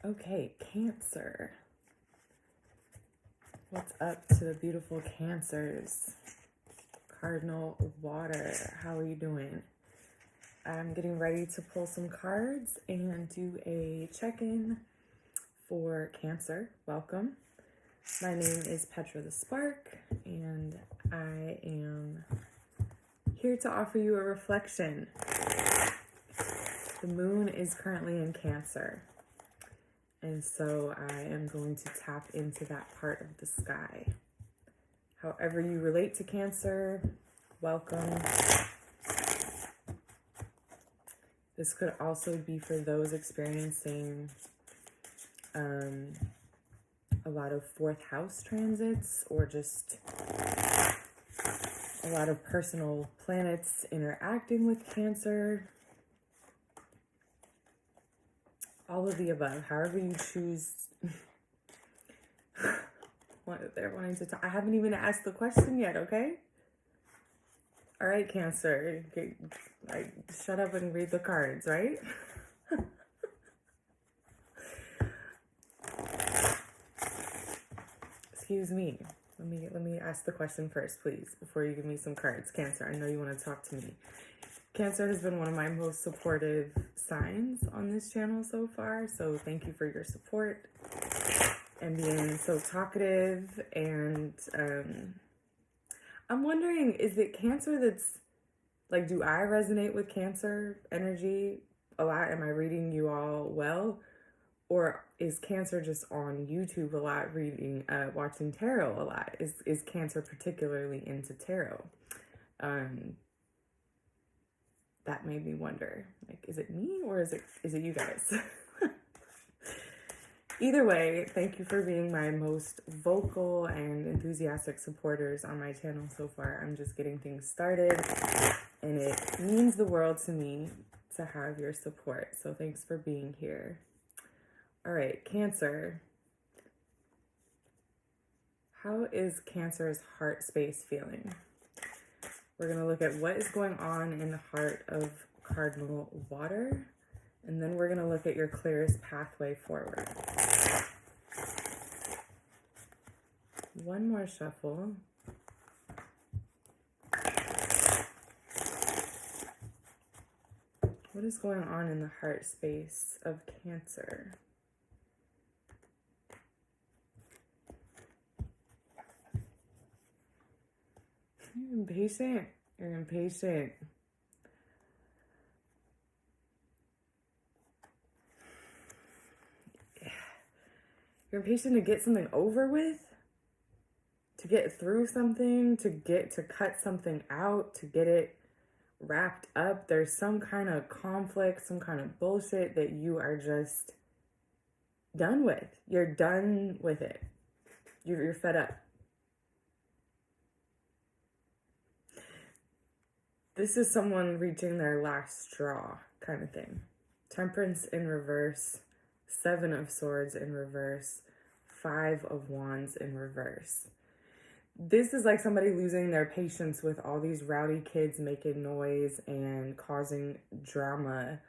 Okay, Cancer. What's up to the beautiful Cancers? Cardinal Water, how are you doing? I'm getting ready to pull some cards and do a check-in for Cancer. Welcome. My name is Petra the Spark, and I am here to offer you a reflection. The moon is currently in Cancer. And so I am going to tap into that part of the sky. However you relate to Cancer, welcome. This could also be for those experiencing a lot of fourth house transits, or just a lot of personal planets interacting with Cancer. All of the above, however you choose. What they're wanting to talk. I haven't even asked the question yet, okay? All right, Cancer. Shut up and read the cards, right? Excuse me. Let me ask the question first, please, before you give me some cards. Cancer, I know you want to talk to me. Cancer has been one of my most supportive signs on this channel so far, so thank you for your support and being so talkative. And I'm wondering, is it Cancer that's, like, do I resonate with Cancer energy a lot? Am I reading you all well? Or is Cancer just on YouTube a lot, watching tarot a lot? Is Cancer particularly into tarot? That made me wonder, like, is it me or is it you guys? Either way, thank you for being my most vocal and enthusiastic supporters on my channel so far. I'm just getting things started, and it means the world to me to have your support. So thanks for being here. All right, Cancer. How is Cancer's heart space feeling? We're going to look at what is going on in the heart of Cardinal Water, and then we're going to look at your clearest pathway forward. One more shuffle. What is going on in the heart space of Cancer? You're impatient. You're impatient. You're impatient to get something over with, to get through something, to cut something out, to get it wrapped up. There's some kind of conflict, some kind of bullshit that you are just done with. You're done with it. You're fed up. This is someone reaching their last straw kind of thing. Temperance in reverse, 7 of Swords in reverse, 5 of Wands in reverse. This is like somebody losing their patience with all these rowdy kids making noise and causing drama,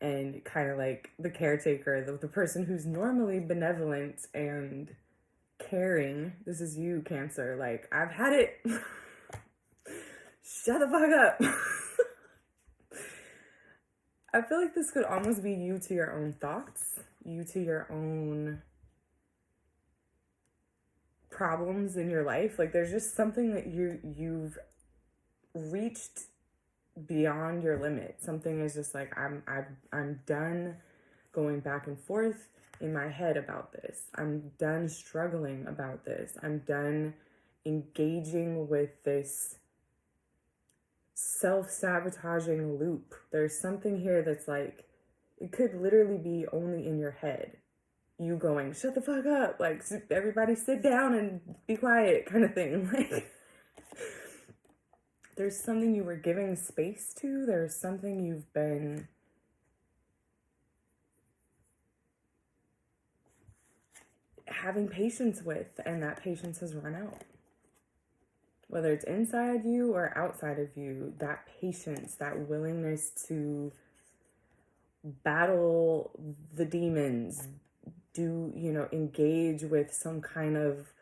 and kind of like the caretaker, the person who's normally benevolent and caring. This is you, Cancer. Like, I've had it. Shut the fuck up. I feel like this could almost be you to your own thoughts, you to your own problems in your life. Like, there's just something that you've reached beyond your limit. Something is just like, I'm done going back and forth in my head about this. I'm done struggling about this. I'm done engaging with this self-sabotaging loop. There's something here that's like, it could literally be only in your head. You going, shut the fuck up, like, everybody sit down and be quiet kind of thing. Like, there's something you were giving space to. There's something you've been having patience with, and that patience has run out. Whether it's inside you or outside of you, that patience, that willingness to battle the demons, do, engage with some kind of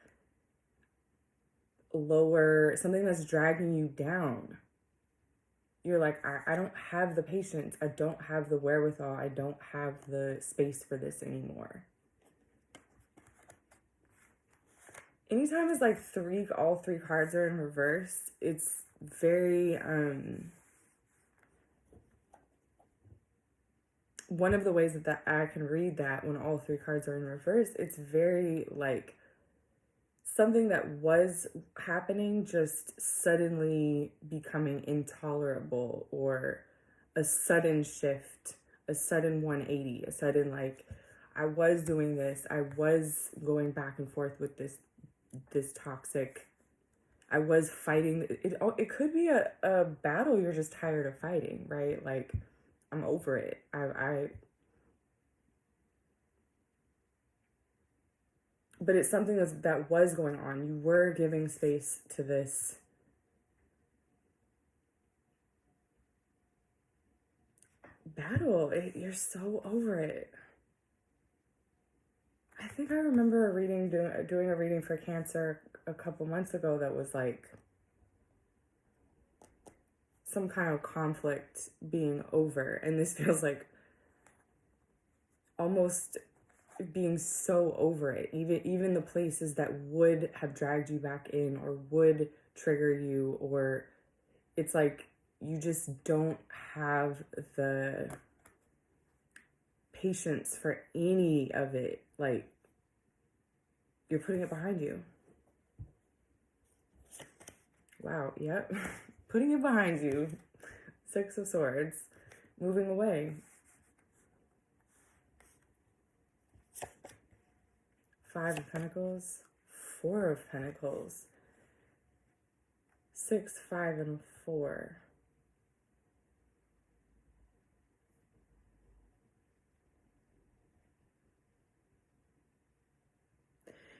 lower, something that's dragging you down. You're like, I don't have the patience. I don't have the wherewithal. I don't have the space for this anymore. Anytime it's like all three cards are in reverse, it's very, one of the ways that I can read that when all three cards are in reverse, it's very like something that was happening just suddenly becoming intolerable, or a sudden shift, a sudden 180, a sudden like, I was doing this, I was going back and forth with this toxic, I was fighting it could be a battle you're just tired of fighting, right? Like, I'm over it. But it's something that was going on. You were giving space to this battle. You're so over it. I think I remember doing a reading for Cancer a couple months ago that was like some kind of conflict being over, and this feels like almost being so over it. Even the places that would have dragged you back in or would trigger you, or it's like you just don't have the patience for any of it. Like, you're putting it behind you. Wow, yep. Putting it behind you. 6 of Swords. Moving away. 5 of Pentacles. 4 of Pentacles. 6, 5, and 4.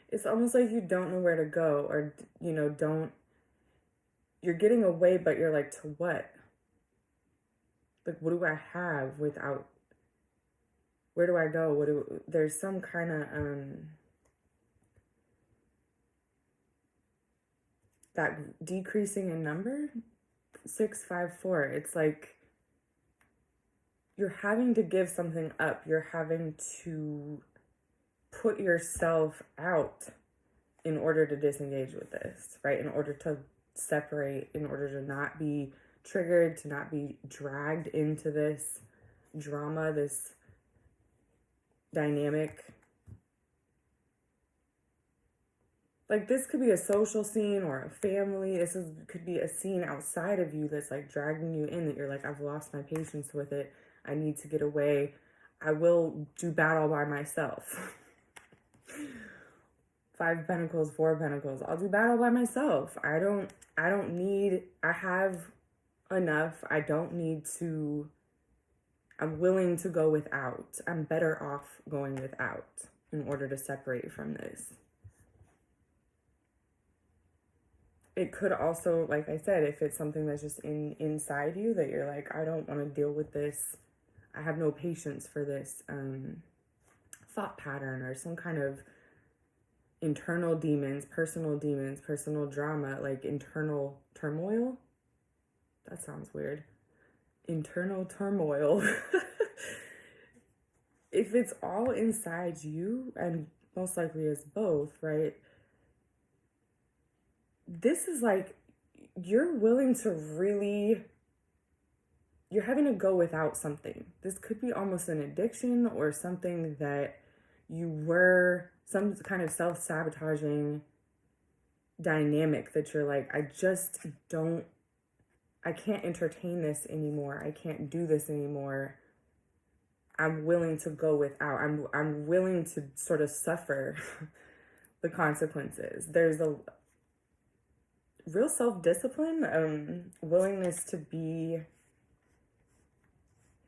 It's almost like you don't know where to go, or, you're getting away, but you're like, to what? Like, what do I have without, where do I go? There's some kind of, that decreasing in number, 6, 5, 4. It's like you're having to give something up. You're having to put yourself out in order to disengage with this, right? In order to separate, in order to not be triggered, to not be dragged into this drama, this dynamic. Like, this could be a social scene or a family. Could be a scene outside of you that's like dragging you in, that you're like, I've lost my patience with it. I need to get away. I will do battle by myself. 5 of Pentacles, 4 of Pentacles. I'll do battle by myself. I have enough. I don't need to, I'm willing to go without. I'm better off going without in order to separate from this. It could also, like I said, if it's something that's just inside you that you're like, I don't want to deal with this. I have no patience for this thought pattern, or some kind of internal demons, personal drama, like internal turmoil. That sounds weird. Internal turmoil. If it's all inside you, and most likely it's both, right? This is like, you're willing to really, you're having to go without something. This could be almost an addiction, or something that you were, some kind of self-sabotaging dynamic that you're like, I can't entertain this anymore. I can't do this anymore. I'm willing to go without. I'm willing to sort of suffer the consequences. There's a real self-discipline, willingness to be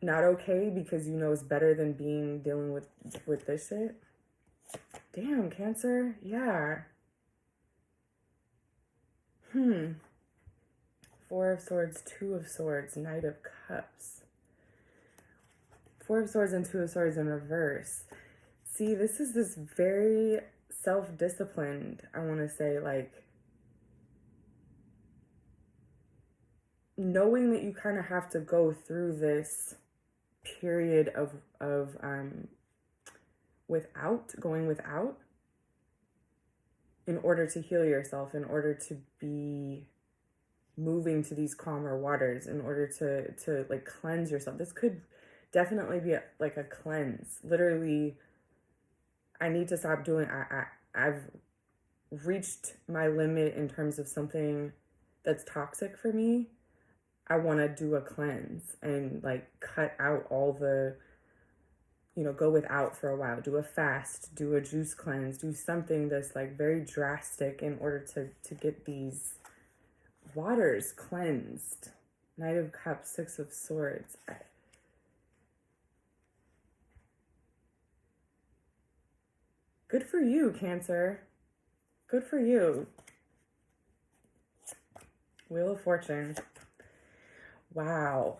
not okay because it's better than dealing with this shit. Damn, Cancer. Yeah. 4 of Swords, 2 of Swords, Knight of Cups. Four of Swords and Two of Swords in reverse. See, this is this very self-disciplined, I want to say, like, knowing that you kind of have to go through this period of going without in order to heal yourself, in order to be moving to these calmer waters, in order to like cleanse yourself. This could definitely be like a cleanse. Literally, I need to stop doing, I've reached my limit in terms of something that's toxic for me. I want to do a cleanse and like cut out all the, go without for a while, do a fast, do a juice cleanse, do something that's like very drastic in order to get these waters cleansed. Knight of Cups, Six of Swords. Good for you, Cancer. Good for you. Wheel of Fortune. Wow.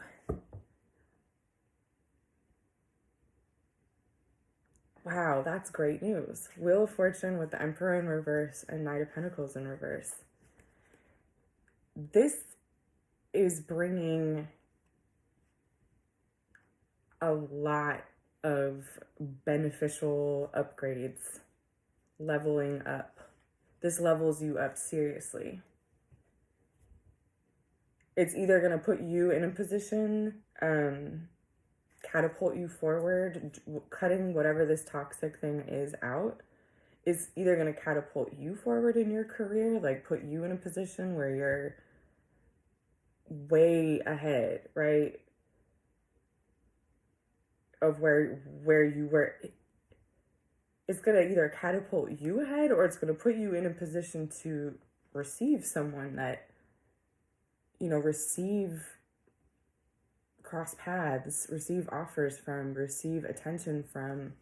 Wow, that's great news. Wheel of Fortune with the Emperor in reverse and Knight of Pentacles in reverse. This is bringing a lot of beneficial upgrades, leveling up. This levels you up seriously. It's either going to put you in a position, catapult you forward, cutting whatever this toxic thing is out, is either going to catapult you forward in your career, like put you in a position where you're way ahead, right? Of where you were. It's going to either catapult you ahead, or it's going to put you in a position to receive someone that, cross paths, receive offers from, receive attention from.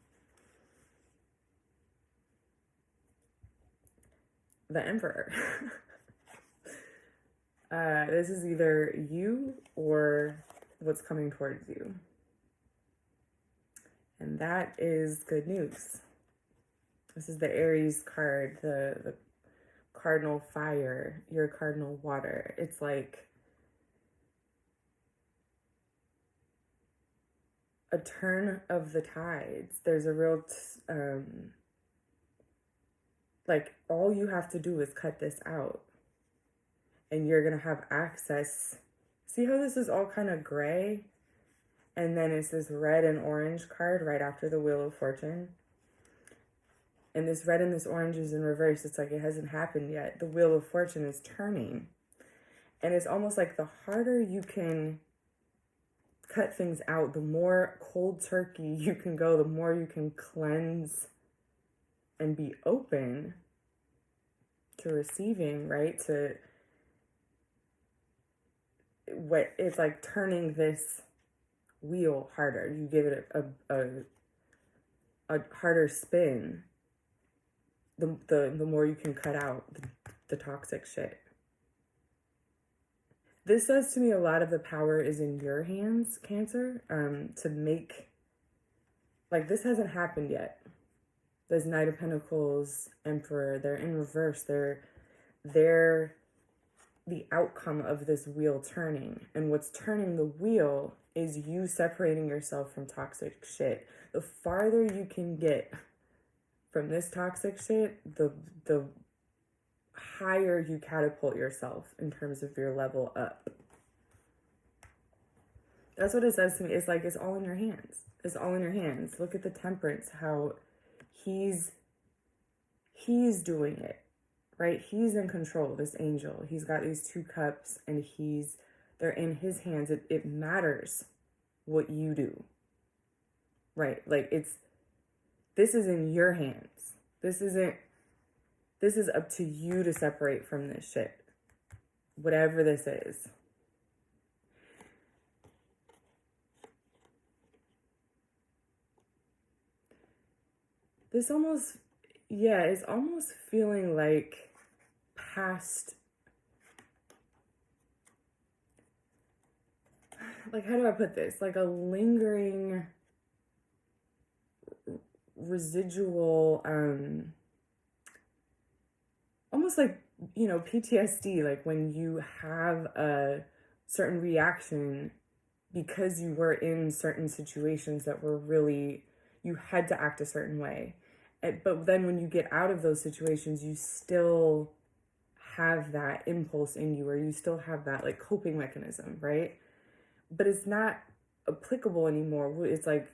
The Emperor. This is either you or what's coming towards you. And that is good news. This is the Aries card, the cardinal fire, your cardinal water. It's like a turn of the tides. There's a real, like, all you have to do is cut this out. And you're going to have access. See how this is all kind of gray? And then it's this red and orange card right after the Wheel of Fortune. And this red and this orange is in reverse. It's like it hasn't happened yet. The Wheel of Fortune is turning. And it's almost like the harder you can cut things out, the more cold turkey you can go, the more you can cleanse and be open to receiving, right? To what it's like turning this wheel harder. You give it a harder spin, the more you can cut out the toxic shit. This says to me a lot of the power is in your hands, Cancer, to make, like, this hasn't happened yet. There's Knight of Pentacles, Emperor, they're in reverse. They're the outcome of this wheel turning. And what's turning the wheel is you separating yourself from toxic shit. The farther you can get from this toxic shit, the higher you catapult yourself in terms of your level up. That's what it says to me. It's like, it's all in your hands. It's all in your hands. Look at the Temperance, how he's doing it, right? He's in control, this angel. He's got these two cups and they're in his hands. It matters what you do, right? Like, this is in your hands. This is up to you to separate from this shit, whatever this is. This almost, yeah, it's almost feeling like past, like, how do I put this? Like a lingering residual, almost like, PTSD, like when you have a certain reaction because you were in certain situations that were really, you had to act a certain way. But then when you get out of those situations, you still have that impulse in you, or you still have that like coping mechanism, right? But it's not applicable anymore. It's like,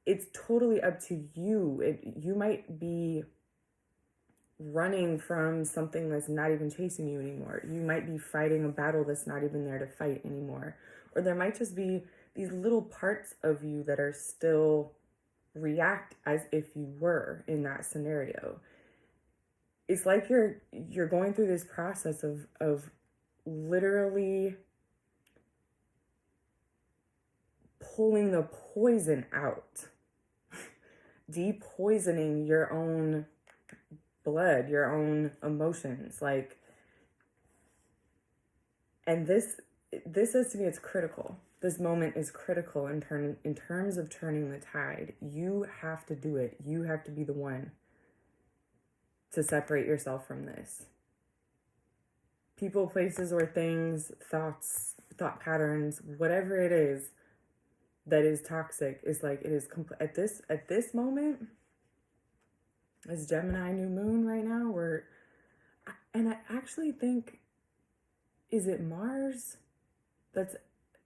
it's totally up to you. You might be running from something that's not even chasing you anymore. You might be fighting a battle that's not even there to fight anymore. Or there might just be these little parts of you that are still react as if you were in that scenario. It's like you're going through this process of literally pulling the poison out, depoisoning your own blood, your own emotions, like, and this says to me it's critical. This moment is critical in terms of turning the tide. You have to do it. You have to be the one to separate yourself from this. People, places, or things, thoughts, thought patterns, whatever it is that is toxic, is like, it is at this moment, this Gemini new moon right now, and I actually think, is it Mars that's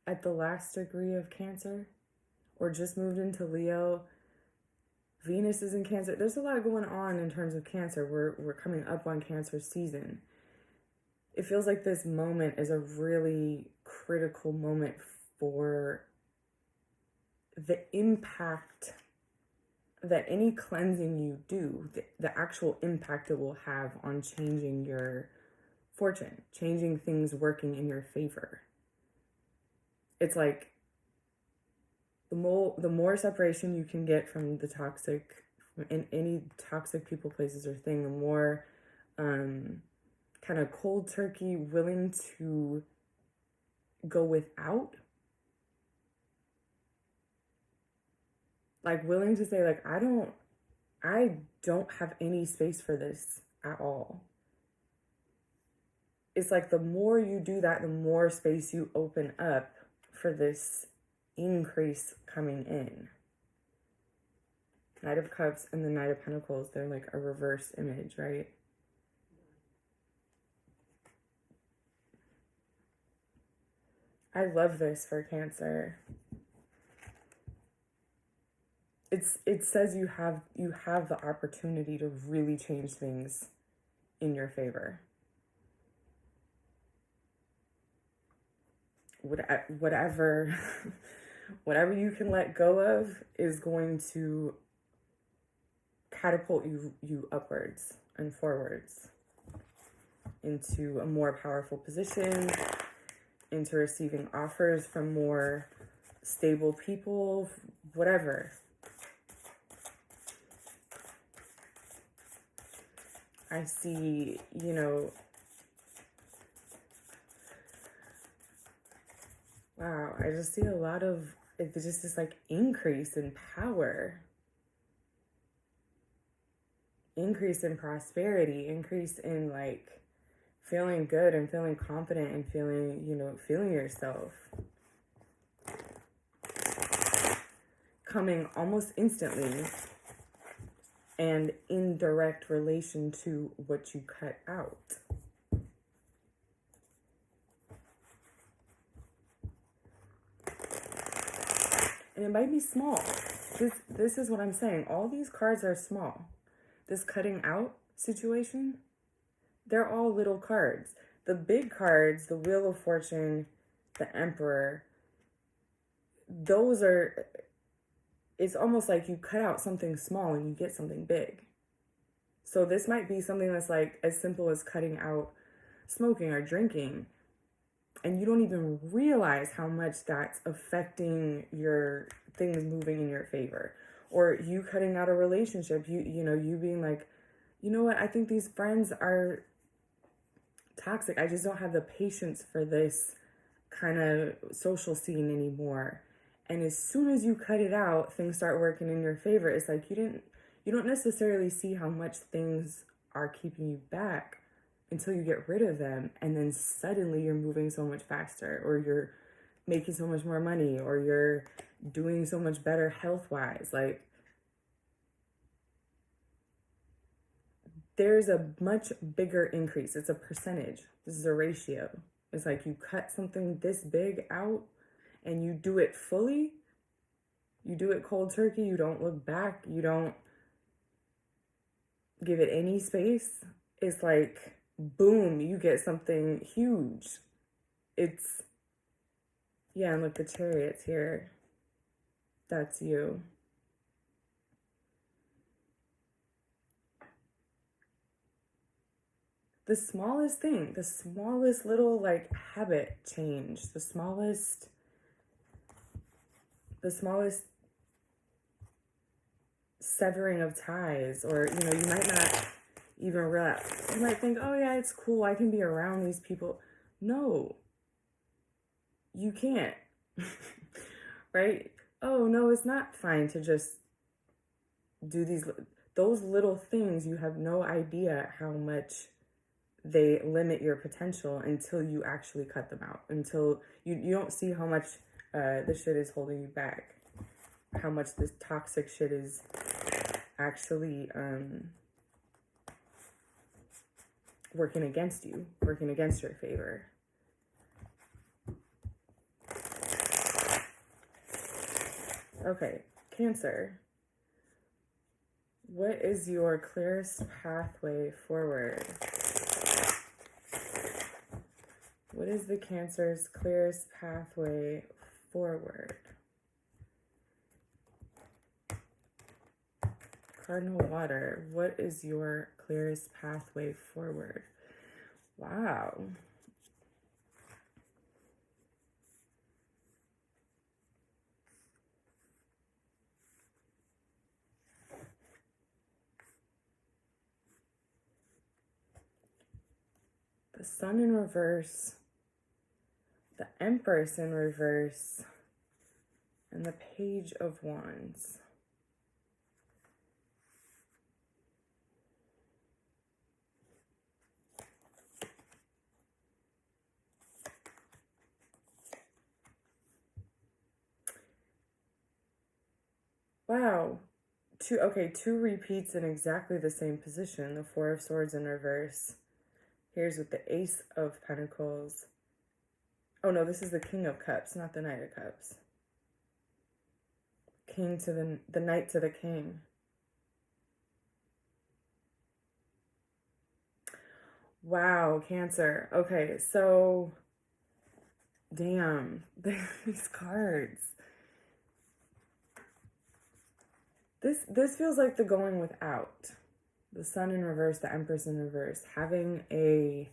at the last degree of Cancer, or just moved into Leo? Venus is in Cancer. There's a lot going on in terms of Cancer. We're coming up on Cancer season. It feels like this moment is a really critical moment for the impact that any cleansing you do, the actual impact it will have on changing your fortune, changing things working in your favor. It's like the more separation you can get from the toxic, in any toxic people, places, or thing, the more kind of cold turkey willing to go without, like willing to say, like, I don't have any space for this at all. It's like the more you do that, the more space you open up for this increase coming in. Knight of Cups and the Knight of Pentacles, they're like a reverse image, right? I love this for Cancer. It says you have the opportunity to really change things in your favor. Whatever you can let go of is going to catapult you upwards and forwards into a more powerful position, into receiving offers from more stable people, whatever. I see, wow, I just see a lot of, it's just this like increase in power, increase in prosperity, increase in like feeling good and feeling confident and feeling yourself. Coming almost instantly and in direct relation to what you cut out. And it might be small. This is what I'm saying. All these cards are small. This cutting out situation, they're all little cards. The big cards, the Wheel of Fortune, the Emperor, those are, it's almost like you cut out something small and you get something big. So this might be something that's like as simple as cutting out smoking or drinking, and you don't even realize how much that's affecting your things moving in your favor. Or you cutting out a relationship, you being like, you know what, I think these friends are toxic. I just don't have the patience for this kind of social scene anymore. And as soon as you cut it out, things start working in your favor. It's like you don't necessarily see how much things are keeping you back until you get rid of them. And then suddenly you're moving so much faster, or you're making so much more money, or you're doing so much better health-wise. Like, there's a much bigger increase. It's a percentage. This is a ratio. It's like you cut something this big out and you do it fully. You do it cold turkey. You don't look back. You don't give it any space. It's like, boom, you get something huge. It's, yeah, and look, the Chariot's here. That's you. The smallest thing, the smallest little like habit change, the smallest severing of ties, or you might not even realize. You might think, oh yeah, it's cool, I can be around these people. No, you can't. Right? Oh no, it's not fine to just do those little things. You have no idea how much they limit your potential until you actually cut them out, until you don't see how much this shit is holding you back, how much this toxic shit is actually working against you, working against your favor. Okay, Cancer. What is your clearest pathway forward? What is the Cancer's clearest pathway forward? Cardinal Water, what is your clearest pathway forward? Wow. The Sun in reverse, the Empress in reverse, and the Page of Wands. Wow. Two repeats in exactly the same position. The Four of Swords in reverse. Here's with the Ace of Pentacles. Oh no, this is the King of Cups, not the Knight of Cups. King to the Knight to the King. Wow, Cancer. Okay, so damn, these cards. This feels like the going without. The Sun in reverse, the Empress in reverse, having a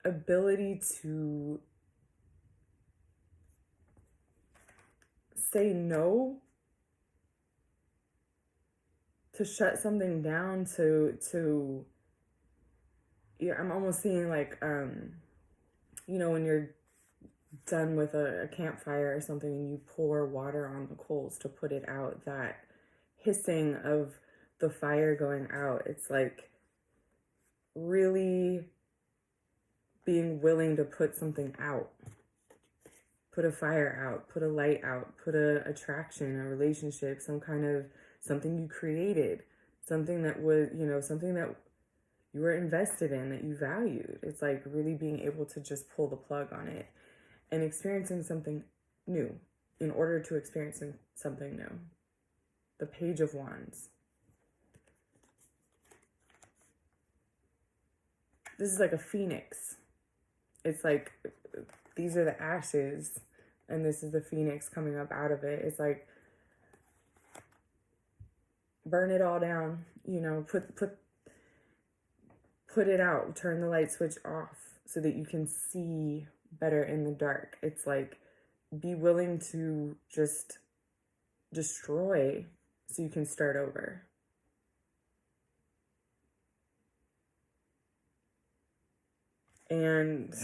ability to say no, to shut something down, to yeah, I'm almost seeing like when you're done with a campfire or something and you pour water on the coals to put it out, that hissing of the fire going out, it's like really being willing to put something out, put a fire out, put a light out, put a attraction, a relationship, something you created, something that was, something that you were invested in, that you valued. It's like really being able to just pull the plug on it and experiencing something new in order to experience something new. The Page of Wands. This is like a phoenix. It's like these are the ashes and this is the phoenix coming up out of it. It's like burn it all down, put it out, turn the light switch off so that you can see better in the dark. It's like be willing to just destroy so you can start over. And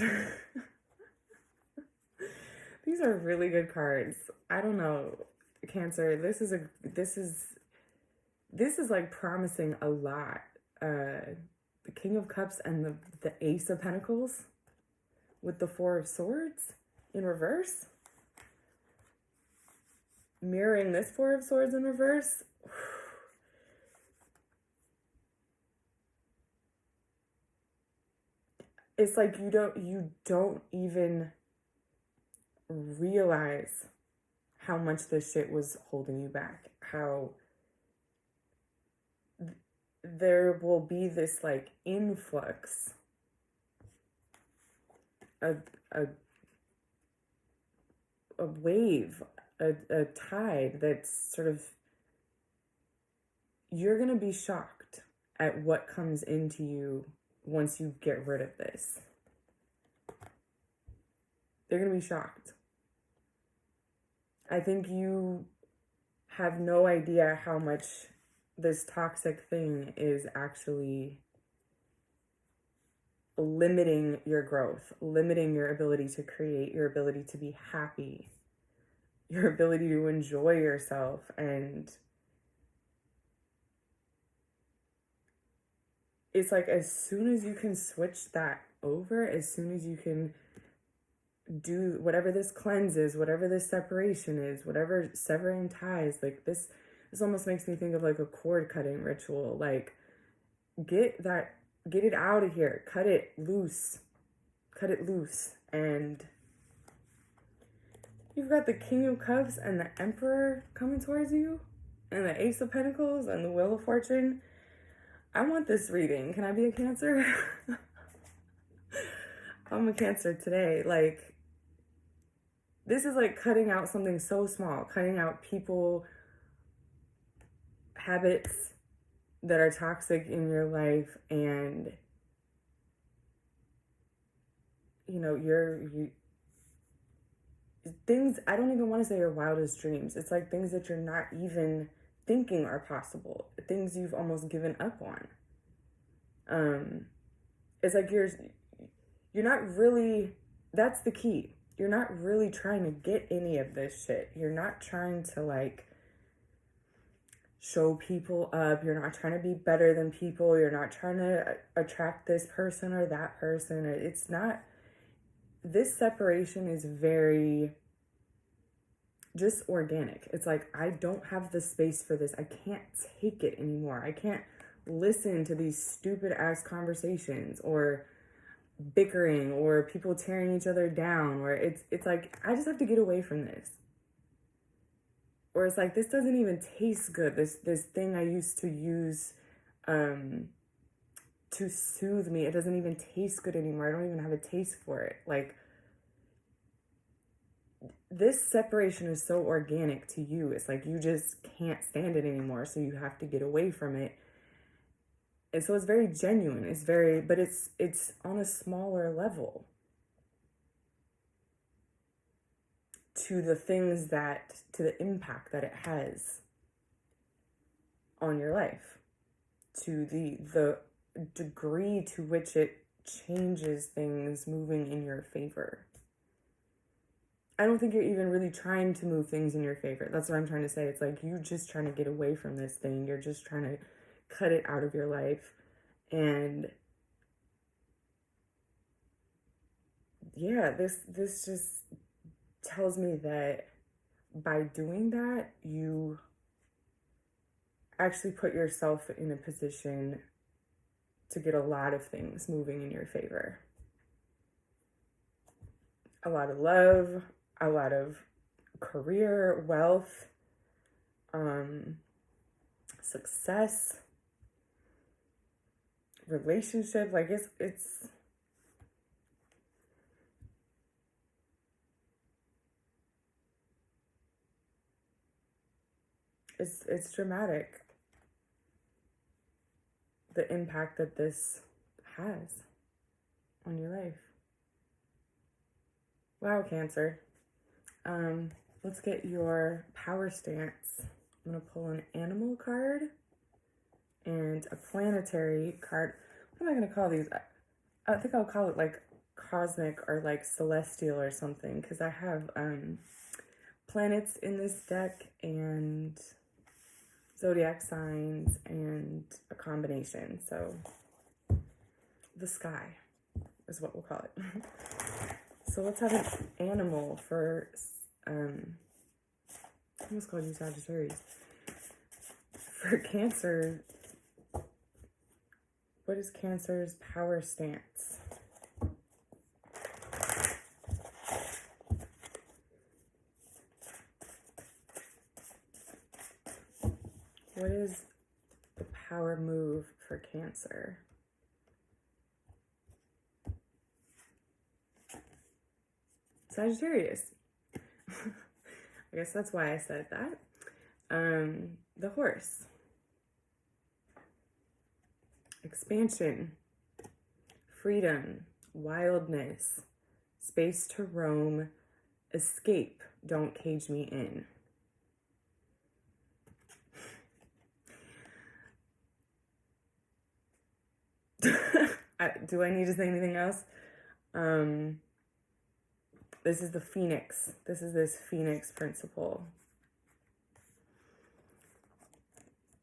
These are really good cards. I don't know, Cancer. This is like promising a lot. The King of Cups and the Ace of Pentacles with the Four of Swords in reverse. Mirroring this Four of Swords in reverse. It's like you don't even realize how much this shit was holding you back. How there will be this like influx, a wave, a tide that's sort of, you're gonna be shocked at what comes into you once you get rid of this. They're gonna be shocked. I think you have no idea how much this toxic thing is actually limiting your growth, limiting your ability to create, your ability to be happy, your ability to enjoy yourself. And it's like, as soon as you can switch that over, as soon as you can do whatever this cleanse is, whatever this separation is, whatever severing ties, like this almost makes me think of like a cord cutting ritual. Like, get it out of here, cut it loose. And you've got the King of Cups and the Emperor coming towards you, and the Ace of Pentacles and the Wheel of Fortune. I want this reading. Can I be a Cancer? I'm a Cancer today. Like, this is like cutting out something so small, cutting out people, habits that are toxic in your life, and things, I don't even want to say your wildest dreams. It's like things that you're not even thinking are possible, things you've almost given up on. It's like you're not really, that's the key. You're not really trying to get any of this shit. You're not trying to like show people up. You're not trying to be better than people. You're not trying to attract this person or that person. It's not, this separation is very just organic. It's like, I don't have the space for this. I can't take it anymore. I can't listen to these stupid ass conversations or bickering or people tearing each other down, or it's like, I just have to get away from this. Or it's like, this doesn't even taste good. This thing I used to use to soothe me, it doesn't even taste good anymore. I don't even have a taste for it. Like, this separation is so organic to you. It's like you just can't stand it anymore, so you have to get away from it. And so it's very genuine. But it's on a smaller level to the impact that it has on your life, to the degree to which it changes things moving in your favor. I don't think you're even really trying to move things in your favor. That's what I'm trying to say. It's like, you just trying to get away from this thing. You're just trying to cut it out of your life. And yeah, this just tells me that by doing that, you actually put yourself in a position to get a lot of things moving in your favor. A lot of love, a lot of career, wealth, success, relationship. Like, it's dramatic, the impact that this has on your life. Wow, Cancer. Let's get your power stance. I'm gonna pull an animal card and a planetary card. What am I gonna call these? I think I'll call it like cosmic or like celestial or something, because I have planets in this deck and zodiac signs and a combination. So the sky is what we'll call it. So let's have an animal for I almost called you Sagittarius. For Cancer, what is Cancer's power stance? What is the power move for Cancer? Sagittarius. I guess that's why I said that. The horse. Expansion. Freedom. Wildness. Space to roam. Escape. Don't cage me in. Do I need to say anything else? This is the Phoenix. This is this Phoenix principle.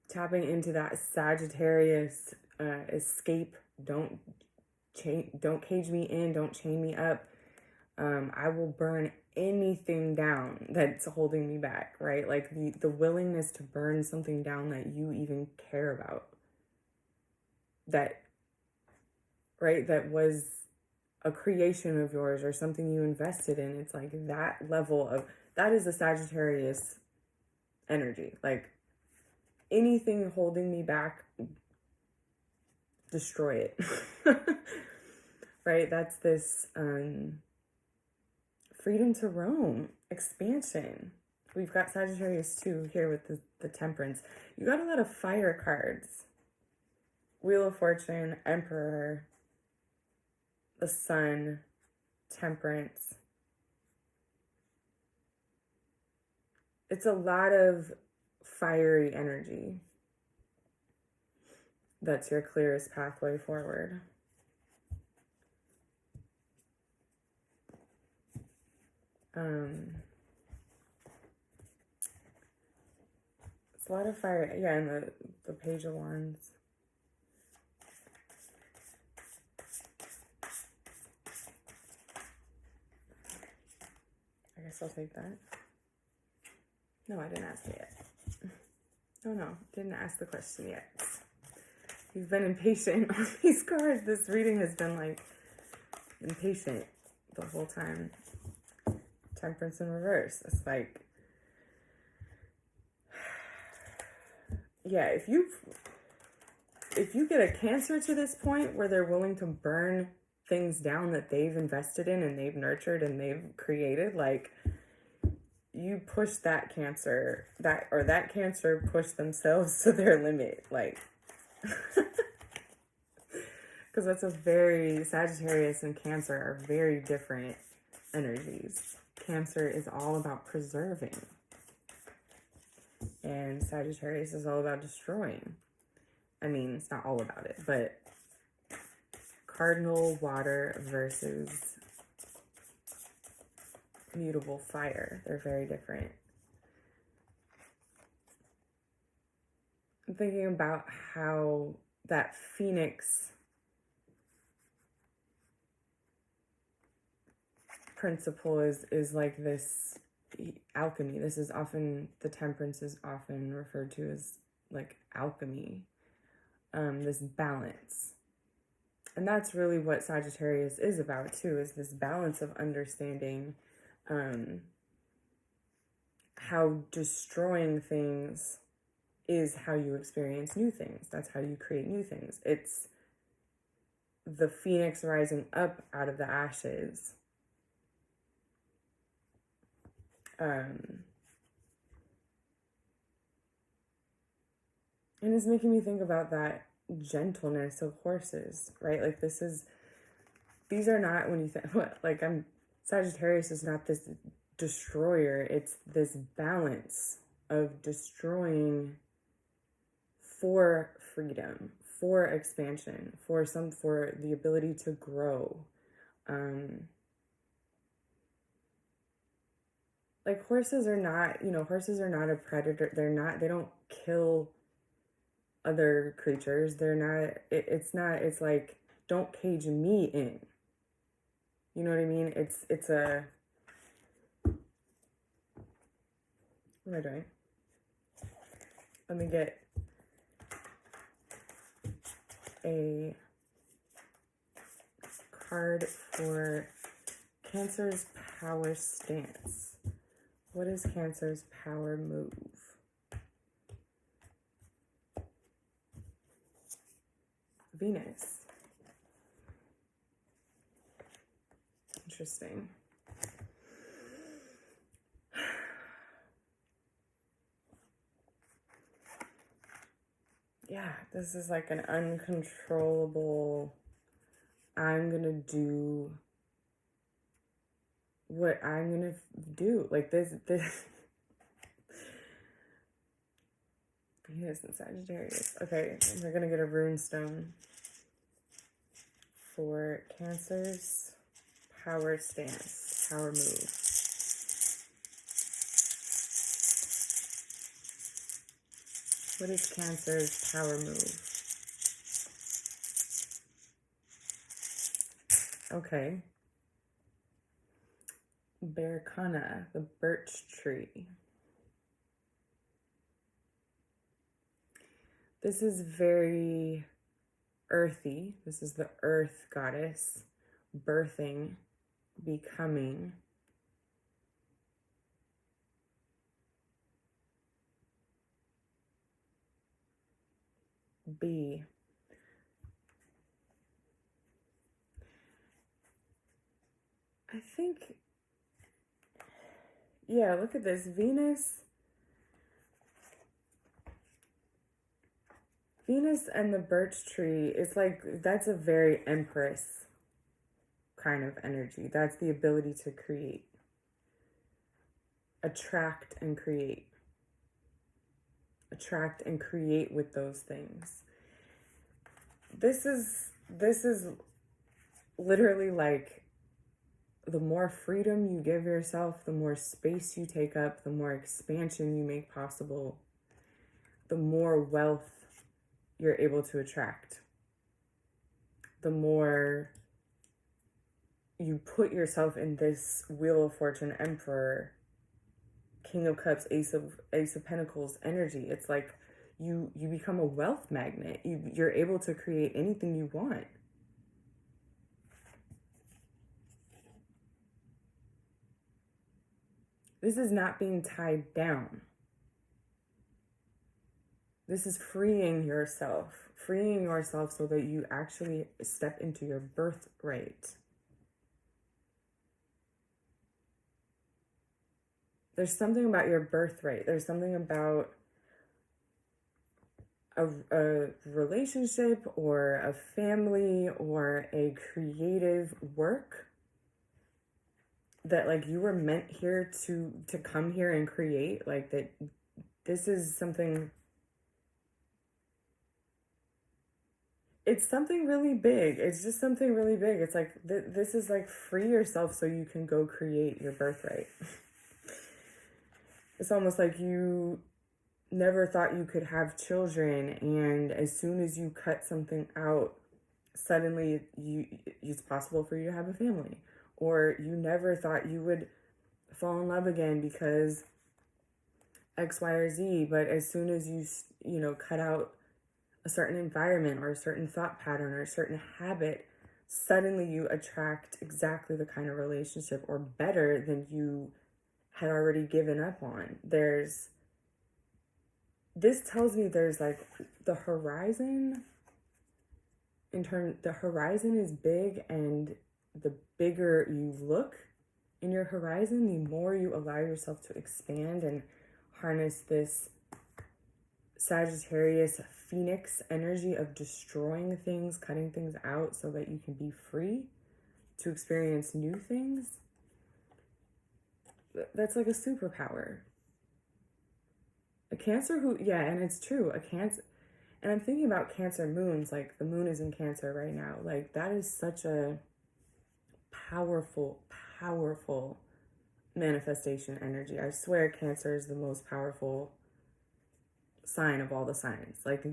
Tapping into that Sagittarius escape. Don't cage me in. Don't chain me up. I will burn anything down that's holding me back, right? Like the willingness to burn something down that you even care about. That, right, that was a creation of yours or something you invested in. It's like that level of, that is a Sagittarius energy. Like anything holding me back, destroy it. Right? That's this freedom to roam, expansion. We've got Sagittarius too here with the Temperance. You got a lot of fire cards. Wheel of Fortune, Emperor, the Sun, Temperance. It's a lot of fiery energy. That's your clearest pathway forward. It's a lot of fire. Yeah, and the Page of Wands. I guess I'll take that. No, I didn't ask it yet. No, didn't ask the question yet. You've been impatient on these cards. This reading has been like impatient the whole time. Temperance in reverse. It's like, yeah, if you get a Cancer to this point where they're willing to burn things down that they've invested in and they've nurtured and they've created, like, you push that Cancer, that Cancer pushed themselves to their limit, like, because that's a very, Sagittarius and Cancer are very different energies. Cancer is all about preserving, and Sagittarius is all about destroying. I mean, it's not all about it, but cardinal water versus mutable fire. They're very different. I'm thinking about how that Phoenix principle is like this alchemy. This is often, the Temperance is often referred to as like alchemy. This balance. And that's really what Sagittarius is about too, is this balance of understanding how destroying things is how you experience new things. That's how you create new things. It's the phoenix rising up out of the ashes. And it's making me think about that gentleness of horses, right? Like these are not, when you think, like Sagittarius is not this destroyer. It's this balance of destroying for freedom, for expansion, for the ability to grow. Like horses are not, horses are not a predator. They don't kill other creatures. They're not, it's like, don't cage me in. You know what I mean? It's a, what am I doing? Let me get a card for Cancer's power stance. What is Cancer's power move? Venus. Interesting. Yeah, this is like an uncontrollable, I'm gonna do what I'm gonna do. Like this Venus and Sagittarius. Okay, we're gonna get a rune stone for Cancer's power stance, power move. What is Cancer's power move? Okay. Berkana, the birch tree. This is very earthy. This is the earth goddess, birthing, becoming. B. I think, yeah, look at this. Venus and the birch tree is like, that's a very Empress kind of energy. That's the ability to create, attract and create with those things. This is literally like, the more freedom you give yourself, the more space you take up, the more expansion you make possible, the more wealth you're able to attract, the more you put yourself in this Wheel of Fortune, Emperor, King of Cups, Ace of Pentacles energy. It's like you become a wealth magnet. You're able to create anything you want. This is not being tied down. This is freeing yourself so that you actually step into your birthright. There's something about your birthright. There's something about a relationship or a family or a creative work that like you were meant here to come here and create. Like that, this is something, it's something really big. It's just something really big. It's like, this is like, free yourself so you can go create your birthright. It's almost like you never thought you could have children, and as soon as you cut something out, suddenly it's possible for you to have a family. Or you never thought you would fall in love again because X, Y, or Z, but as soon as you cut out a certain environment or a certain thought pattern or a certain habit, suddenly you attract exactly the kind of relationship or better than you had already given up on. This tells me there's like the horizon the horizon is big, and the bigger you look in your horizon, the more you allow yourself to expand and harness this Sagittarius Phoenix energy of destroying things, cutting things out so that you can be free to experience new things. That's like a superpower. A Cancer and it's true, a Cancer, and I'm thinking about Cancer moons, like the moon is in Cancer right now. Like that is such a powerful, powerful manifestation energy. I swear Cancer is the most powerful sign of all the signs. Like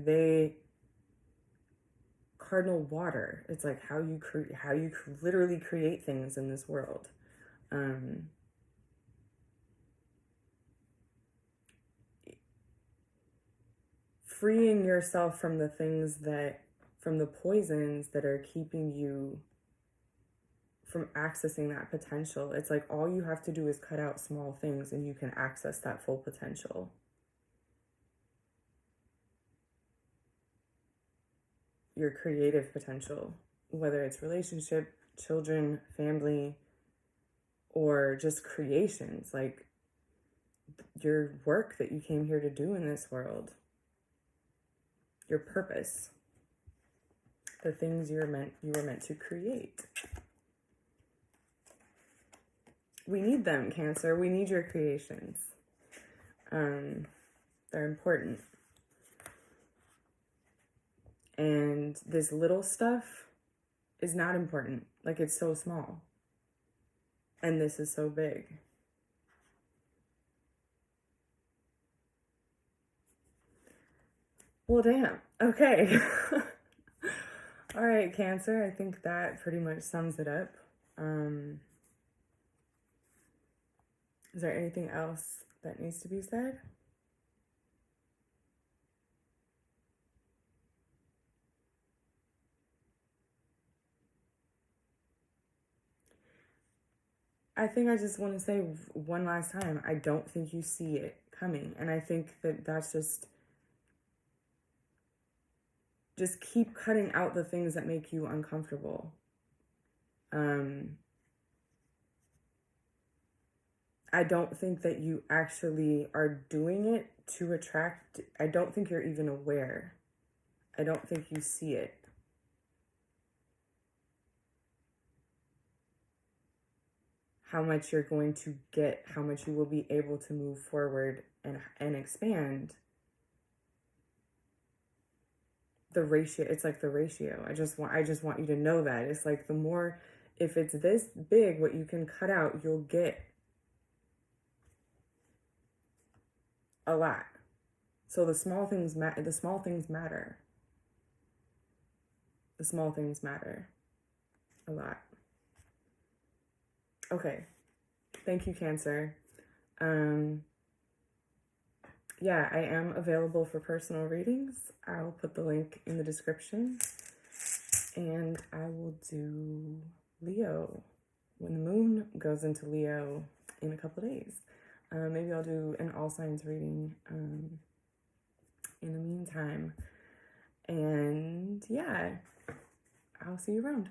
cardinal water. It's like how you literally create things in this world. Freeing yourself from the poisons that are keeping you from accessing that potential. It's like all you have to do is cut out small things and you can access that full potential. Your creative potential, whether it's relationship, children, family, or just creations, like your work that you came here to do in this world, your purpose, the things you were meant to create. We need them, Cancer. We need your creations. They're important. And this little stuff is not important. Like, it's so small. And this is so big. Well, damn. Okay. All right, Cancer. I think that pretty much sums it up. Is there anything else that needs to be said? I think I just want to say one last time, I don't think you see it coming. And I think that that's just keep cutting out the things that make you uncomfortable. I don't think that you actually are doing it to attract. I don't think you're even aware. I don't think you see it. How much you're going to get, how much you will be able to move forward and expand. The ratio, it's like the ratio. I just want you to know that. It's like the more, if it's this big, what you can cut out, you'll get a lot. So the small things matter. The small things matter. The small things matter a lot. Okay. Thank you, Cancer. Yeah, I am available for personal readings. I'll put the link in the description. And I will do Leo when the moon goes into Leo in a couple of days. Maybe I'll do an all signs reading in the meantime. And yeah, I'll see you around.